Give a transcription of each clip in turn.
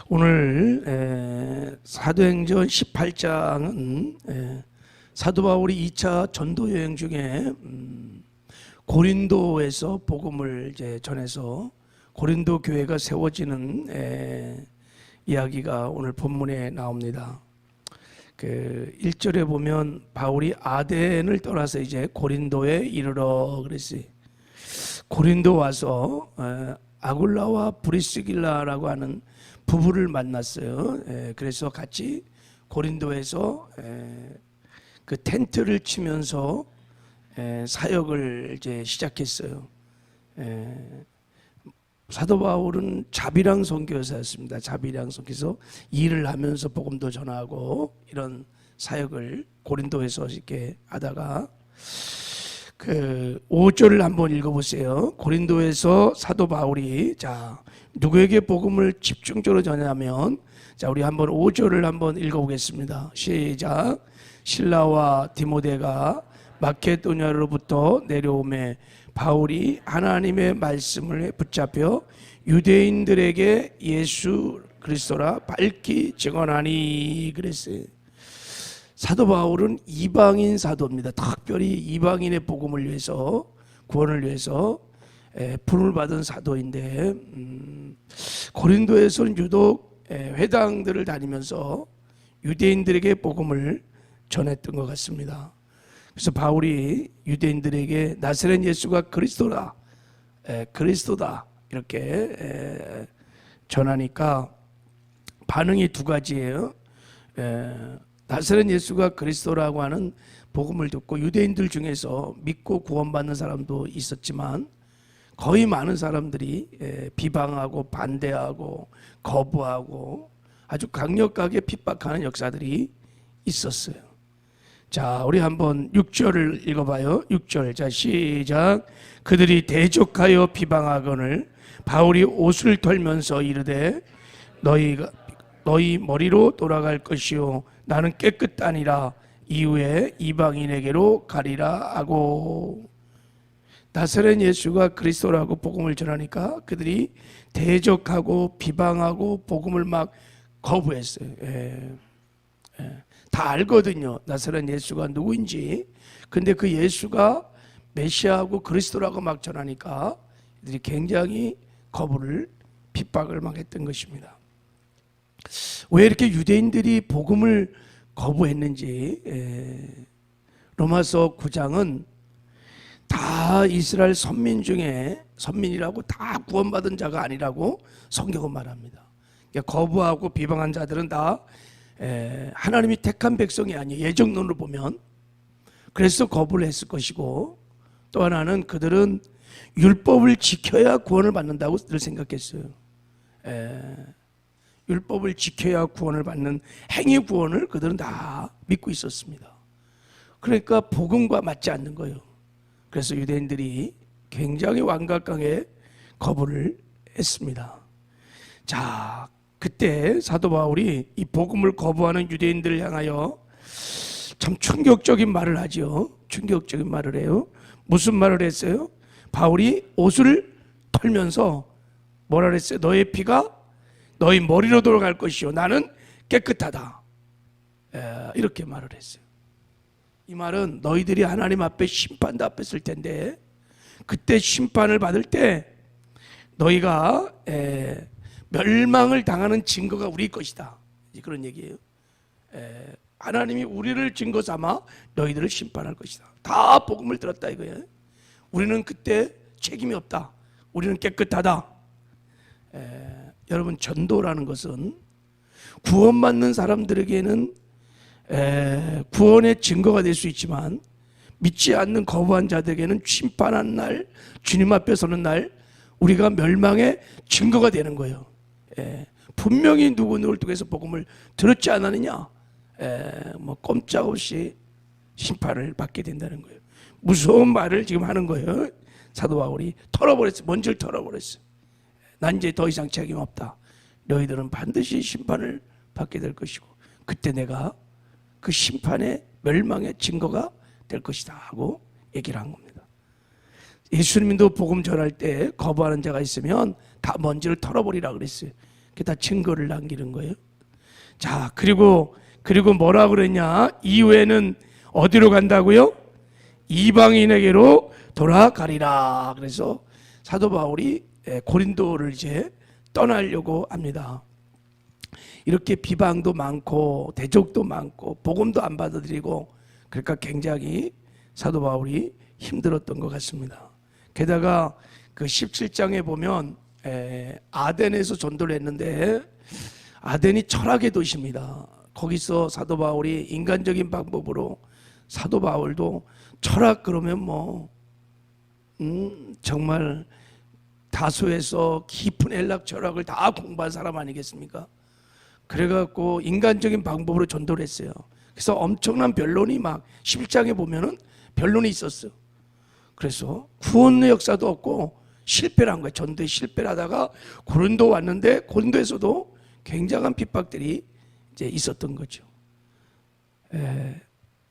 오늘 사도행전 18장은 사도 바울이 2차 전도 여행 중에 고린도에서 복음을 이제 전해서 고린도 교회가 세워지는 이야기가 오늘 본문에 나옵니다. 그 1절에 보면 바울이 아덴을 떠나서 이제 고린도에 이르러 그랬어요. 고린도 와서 아굴라와 브리스길라라고 하는 부부를 만났어요. 그래서 같이 고린도에서 그 텐트를 치면서 사역을 이제 시작했어요. 사도 바울은 자비랑 선교사였습니다. 자비랑 선교사 일을 하면서 복음도 전하고 이런 사역을 고린도에서 이렇게 하다가 그 5절을 한번 읽어보세요. 고린도에서 사도 바울이 누구에게 복음을 집중적으로 전하냐면 우리 한번 5절을 한번 읽어보겠습니다. 시작. 실라와 디모데가 마케도냐로부터 내려오매 바울이 하나님의 말씀을 붙잡혀 유대인들에게 예수 그리스도라 밝히 증언하니 그랬어요. 사도 바울은 이방인 사도입니다. 특별히 이방인의 복음을 위해서, 구원을 위해서 부름을 받은 사도인데 고린도에서는 유독 회당들을 다니면서 유대인들에게 복음을 전했던 것 같습니다. 그래서 바울이 유대인들에게 나사렛 예수가 그리스도다 이렇게 전하니까 반응이 두 가지예요. 나사렛 예수가 그리스도라고 하는 복음을 듣고 유대인들 중에서 믿고 구원받는 사람도 있었지만 거의 많은 사람들이 비방하고 반대하고 거부하고 아주 강력하게 핍박하는 역사들이 있었어요. 우리 한번 6절을 읽어봐요. 6절. 시작. 그들이 대적하여 비방하거늘 바울이 옷을 털면서 이르되 너희 머리로 돌아갈 것이요 나는 깨끗하니라 이후에 이방인에게로 가리라 하고. 나사렛 예수가 그리스도라고 복음을 전하니까 그들이 대적하고 비방하고 복음을 막 거부했어요. 다 알거든요. 나사렛 예수가 누구인지. 근데 그 예수가 메시아하고 그리스도라고 막 전하니까 그들이 굉장히 거부를 핍박을 막 했던 것입니다. 왜 이렇게 유대인들이 복음을 거부했는지 로마서 9장은 다 이스라엘 선민 중에 선민이라고 다 구원받은 자가 아니라고 성경은 말합니다. 그러니까 거부하고 비방한 자들은 다 하나님이 택한 백성이 아니에요. 예정론으로 보면. 그래서 거부를 했을 것이고 또 하나는 그들은 율법을 지켜야 구원을 받는다고 늘 생각했어요. 율법을 지켜야 구원을 받는 행위 구원을 그들은 다 믿고 있었습니다. 그러니까 복음과 맞지 않는 거예요. 그래서 유대인들이 굉장히 완강하게 거부를 했습니다. 그때 사도 바울이 이 복음을 거부하는 유대인들을 향하여 참 충격적인 말을 하죠. 충격적인 말을 해요. 무슨 말을 했어요? 바울이 옷을 털면서 뭐라 그랬어요? 너의 피가 너희 머리로 돌아갈 것이요 나는 깨끗하다 이렇게 말을 했어요. 이 말은 너희들이 하나님 앞에 심판도 앞에 설 텐데 그때 심판을 받을 때 너희가 멸망을 당하는 증거가 우리 것이다 그런 얘기예요. 하나님이 우리를 증거 삼아 너희들을 심판할 것이다. 다 복음을 들었다 이거예요. 우리는 그때 책임이 없다. 우리는 깨끗하다. 여러분 전도라는 것은 구원받는 사람들에게는 구원의 증거가 될 수 있지만 믿지 않는 거부한 자들에게는 심판한 날 주님 앞에 서는 날 우리가 멸망의 증거가 되는 거예요. 분명히 누구를 통해서 복음을 들었지 않았느냐 꼼짝없이 심판을 받게 된다는 거예요. 무서운 말을 지금 하는 거예요. 사도 바울이 털어버렸어요. 먼지를 털어버렸어요. 난 이제 더 이상 책임 없다. 너희들은 반드시 심판을 받게 될 것이고 그때 내가 그 심판의 멸망의 증거가 될 것이다 하고 얘기를 한 겁니다. 예수님도 복음 전할 때 거부하는 자가 있으면 다 먼지를 털어버리라 그랬어요. 그게 다 증거를 남기는 거예요. 자, 그리고 뭐라 그랬냐? 이후에는 어디로 간다고요? 이방인에게로 돌아가리라. 그래서 사도 바울이 고린도를 이제 떠나려고 합니다. 이렇게 비방도 많고 대적도 많고 복음도 안 받아들이고, 그러니까 굉장히 사도 바울이 힘들었던 것 같습니다. 게다가 그 17장에 보면 아덴에서 전도를 했는데, 아덴이 철학의 도시입니다. 거기서 사도 바울이 인간적인 방법으로, 사도 바울도 철학 그러면 뭐 정말 다수에서 깊은 헬락 철학을 다 공부한 사람 아니겠습니까? 그래갖고 인간적인 방법으로 전도를 했어요. 그래서 엄청난 변론이 막 11장에 보면은 변론이 있었어요. 그래서 구원의 역사도 없고 실패를 한 거예요. 전도에 실패를 하다가 고린도 왔는데, 고린도에서도 굉장한 핍박들이 이제 있었던 거죠.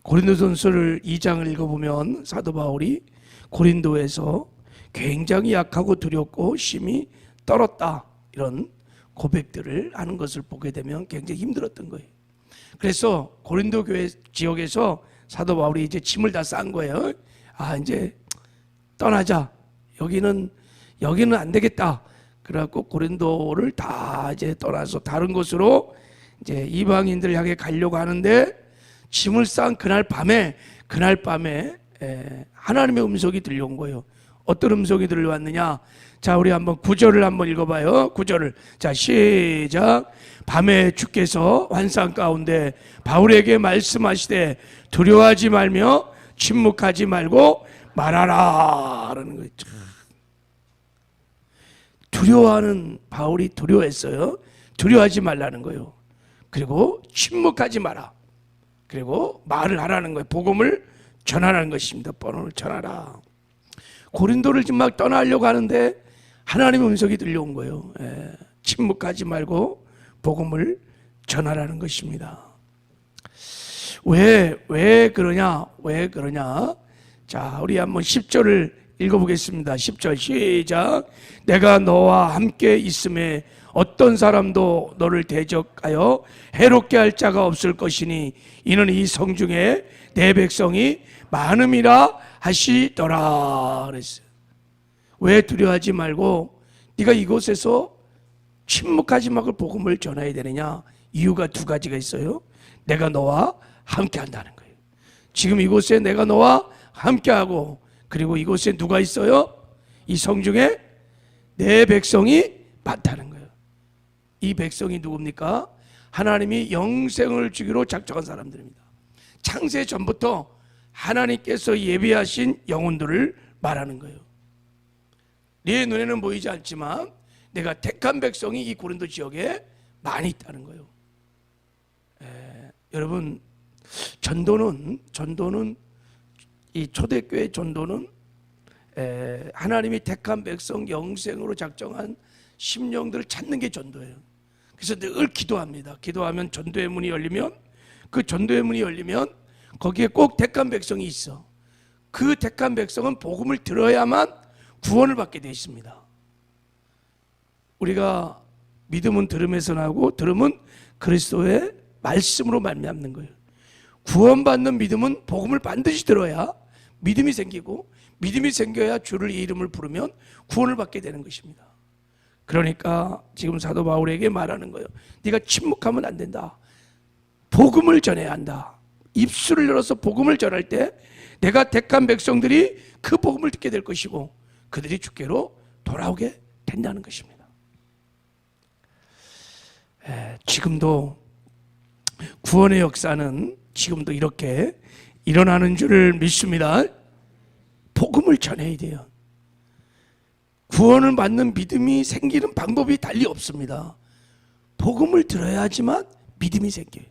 고린도전서를 2장을 읽어보면 사도 바울이 고린도에서 굉장히 약하고 두렵고 심히 떨었다, 이런 고백들을 하는 것을 보게 되면 굉장히 힘들었던 거예요. 그래서 고린도 교회 지역에서 사도 바울이 이제 짐을 다 싼 거예요. 아, 이제 떠나자. 여기는 안 되겠다. 그래갖고 고린도를 다 이제 떠나서 다른 곳으로 이제 이방인들 향해 가려고 하는데, 짐을 싼 그날 밤에 하나님의 음성이 들려온 거예요. 어떤 음성이 들려왔느냐? 자, 우리 한번 9절을 한번 읽어봐요. 9절을. 자, 시작. 밤에 주께서 환상 가운데 바울에게 말씀하시되 두려워하지 말며 침묵하지 말고 말하라, 라는 거 있죠. 두려워하는 바울이 두려워했어요. 두려워하지 말라는 거예요. 그리고 침묵하지 마라. 그리고 말을 하라는 거예요. 복음을 전하라는 것입니다. 복음을 전하라. 고린도를 지금 막 떠나려고 하는데 하나님의 음성이 들려온 거예요. 침묵하지 말고 복음을 전하라는 것입니다. 왜 그러냐? 자, 우리 한번 10절을 읽어보겠습니다. 10절 시작. 내가 너와 함께 있음에 어떤 사람도 너를 대적하여 해롭게 할 자가 없을 것이니 이는 이 성중에 내 백성이 많음이라 하시더라 그랬어요. 왜 두려워하지 말고 네가 이곳에서 침묵하지 말고 복음을 전해야 되느냐? 이유가 두 가지가 있어요. 내가 너와 함께 한다는 거예요. 지금 이곳에 내가 너와 함께하고, 그리고 이곳에 누가 있어요? 이 성중에 내 백성이 많다는 거예요. 이 백성이 누굽니까? 하나님이 영생을 주기로 작정한 사람들입니다. 창세 전부터 하나님께서 예비하신 영혼들을 말하는 거예요. 네 눈에는 보이지 않지만 내가 택한 백성이 이 고린도 지역에 많이 있다는 거예요. 여러분, 전도는 이 초대교회 전도는 하나님이 택한 백성 영생으로 작정한 심령들을 찾는 게 전도예요. 그래서 늘 기도합니다. 기도하면 전도의 문이 열리면, 그 전도의 문이 열리면 거기에 꼭 택한 백성이 있어. 그 택한 백성은 복음을 들어야만 구원을 받게 되어 있습니다. 우리가 믿음은 들음에서 나고 들음은 그리스도의 말씀으로 말미암는 거예요. 구원받는 믿음은 복음을 반드시 들어야 믿음이 생기고, 믿음이 생겨야 주를 이름을 부르면 구원을 받게 되는 것입니다. 그러니까 지금 사도 바울에게 말하는 거예요. 네가 침묵하면 안 된다. 복음을 전해야 한다. 입술을 열어서 복음을 전할 때 내가 택한 백성들이 그 복음을 듣게 될 것이고 그들이 주께로 돌아오게 된다는 것입니다. 지금도 구원의 역사는 지금도 이렇게 일어나는 줄을 믿습니다. 복음을 전해야 돼요. 구원을 받는 믿음이 생기는 방법이 달리 없습니다. 복음을 들어야지만 믿음이 생겨요.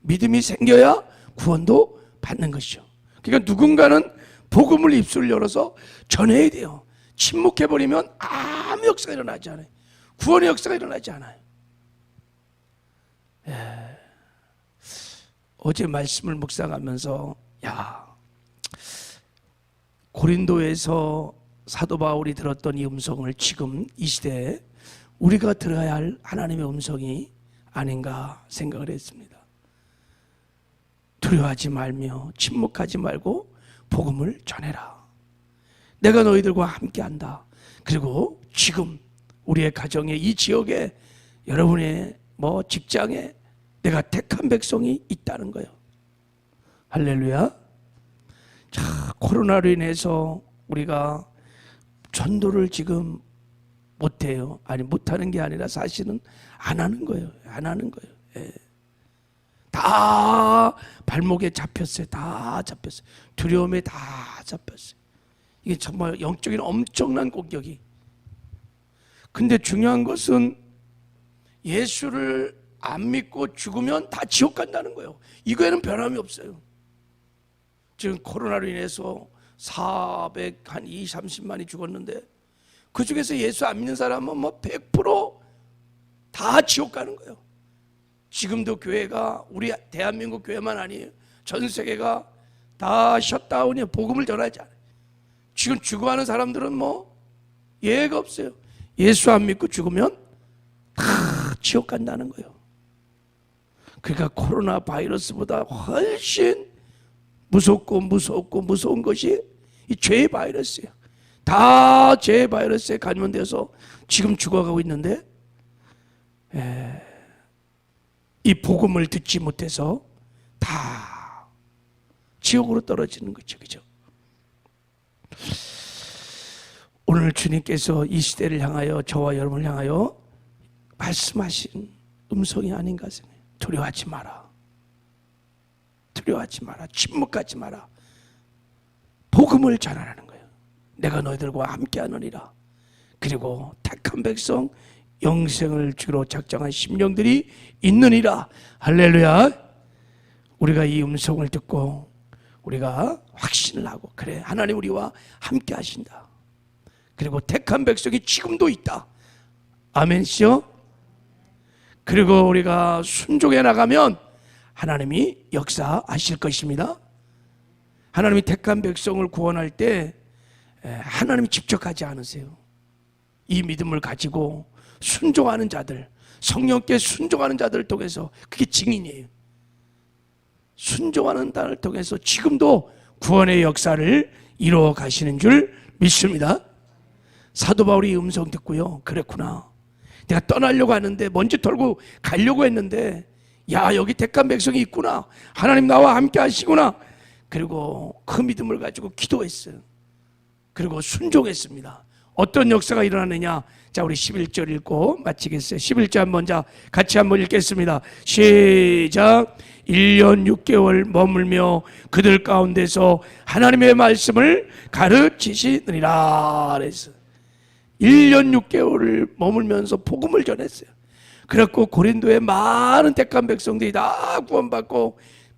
믿음이 생겨야 구원도 받는 것이죠. 그러니까 누군가는 복음을 입술을 열어서 전해야 돼요. 침묵해버리면 아무 역사가 일어나지 않아요. 구원의 역사가 일어나지 않아요. 어제 말씀을 묵상하면서 고린도에서 사도 바울이 들었던 이 음성을 지금 이 시대에 우리가 들어야 할 하나님의 음성이 아닌가 생각을 했습니다. 두려워하지 말며 침묵하지 말고 복음을 전해라. 내가 너희들과 함께한다. 그리고 지금 우리의 가정에, 이 지역에, 여러분의 직장에 내가 택한 백성이 있다는 거예요. 할렐루야. 자, 코로나로 인해서 우리가 전도를 지금 못해요. 아니, 못하는 게 아니라 사실은 안 하는 거예요. 안 하는 거예요. 예. 다 발목에 잡혔어요. 다 잡혔어요. 두려움에 다 잡혔어요. 이게 정말 영적인 엄청난 공격이. 근데 중요한 것은 예수를 안 믿고 죽으면 다 지옥 간다는 거예요. 이거에는 변함이 없어요. 지금 코로나로 인해서 20, 30만이 죽었는데 그 중에서 예수 안 믿는 사람은 100%다 지옥 가는 거예요. 지금도 교회가, 우리 대한민국 교회만 아니에요. 전 세계가 다 셧다운이에요. 복음을 전하지 않아요. 지금 죽어가는 사람들은 예외가 없어요. 예수 안 믿고 죽으면 다 지옥 간다는 거예요. 그러니까 코로나 바이러스보다 훨씬 무서운 것이 이 죄의 바이러스예요. 다 죄의 바이러스에 감염돼서 지금 죽어가고 있는데, 이 복음을 듣지 못해서 다 지옥으로 떨어지는 거죠. 그죠? 오늘 주님께서 이 시대를 향하여, 저와 여러분을 향하여 말씀하신 음성이 아닌가 생각해요. 두려워하지 마라. 두려워하지 마라. 침묵하지 마라. 복음을 전하라는 거예요. 내가 너희들과 함께하느니라. 그리고 택한 백성, 영생을 주로 작정한 심령들이 있느니라. 할렐루야. 우리가 이 음성을 듣고 우리가 확신을 하고, 그래, 하나님 우리와 함께 하신다. 그리고 택한 백성이 지금도 있다. 아멘시요. 그리고 우리가 순종해 나가면 하나님이 역사하실 것입니다. 하나님이 택한 백성을 구원할 때 하나님이 직접 가지 않으세요. 이 믿음을 가지고 순종하는 자들, 성령께 순종하는 자들을 통해서, 그게 증인이에요. 순종하는 자를 통해서 지금도 구원의 역사를 이루어 가시는 줄 믿습니다. 사도 바울이 음성 듣고요, 그랬구나, 내가 떠나려고 하는데, 먼지 털고 가려고 했는데, 야, 여기 택한 백성이 있구나, 하나님 나와 함께 하시구나. 그리고 그 믿음을 가지고 기도했어요. 그리고 순종했습니다. 어떤 역사가 일어나느냐. 자, 우리 11절 읽고 마치겠어요. 11절 같이 한번 읽겠습니다. 시작. 1년 6개월 머물며 그들 가운데서 하나님의 말씀을 가르치시느니라. 그래서 1년 6개월을 머물면서 복음을 전했어요. 그래갖고 고린도의 많은 택한 백성들이 다 구원받고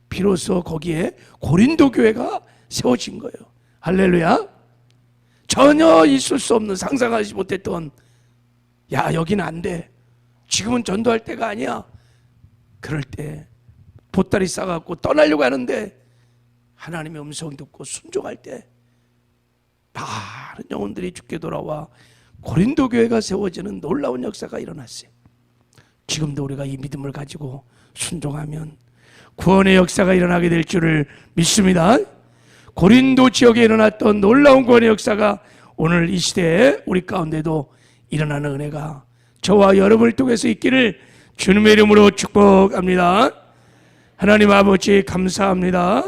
비로소 거기에 고린도 교회가 세워진 거예요. 할렐루야. 전혀 있을 수 없는, 상상하지 못했던, 야, 여기는 안 돼, 지금은 전도할 때가 아니야, 그럴 때 보따리 싸갖고 떠나려고 하는데 하나님의 음성 듣고 순종할 때 많은 영혼들이 죽게 돌아와 고린도 교회가 세워지는 놀라운 역사가 일어났어요. 지금도 우리가 이 믿음을 가지고 순종하면 구원의 역사가 일어나게 될 줄을 믿습니다. 고린도 지역에 일어났던 놀라운 구원의 역사가 오늘 이 시대에 우리 가운데도 일어나는 은혜가 저와 여러분을 통해서 있기를 주님의 이름으로 축복합니다. 하나님 아버지 감사합니다.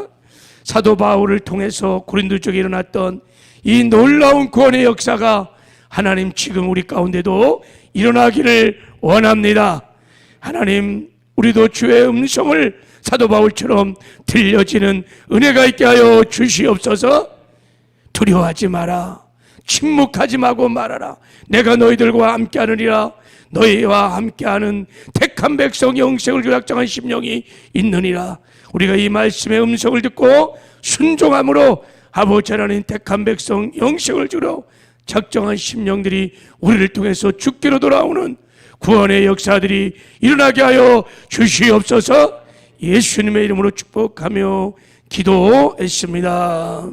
사도 바울을 통해서 고린도 지역에 일어났던 이 놀라운 구원의 역사가 하나님 지금 우리 가운데도 일어나기를 원합니다. 하나님, 우리도 주의 음성을 사도 바울처럼 들려지는 은혜가 있게 하여 주시옵소서. 두려워하지 마라. 침묵하지 말고 말하라. 내가 너희들과 함께하느니라. 너희와 함께하는 택한 백성, 영생을 작정한 심령이 있느니라. 우리가 이 말씀의 음성을 듣고 순종함으로 아버지 하나님, 택한 백성, 영생을 주러 작정한 심령들이 우리를 통해서 죽기로 돌아오는 구원의 역사들이 일어나게 하여 주시옵소서. 예수님의 이름으로 축복하며 기도했습니다.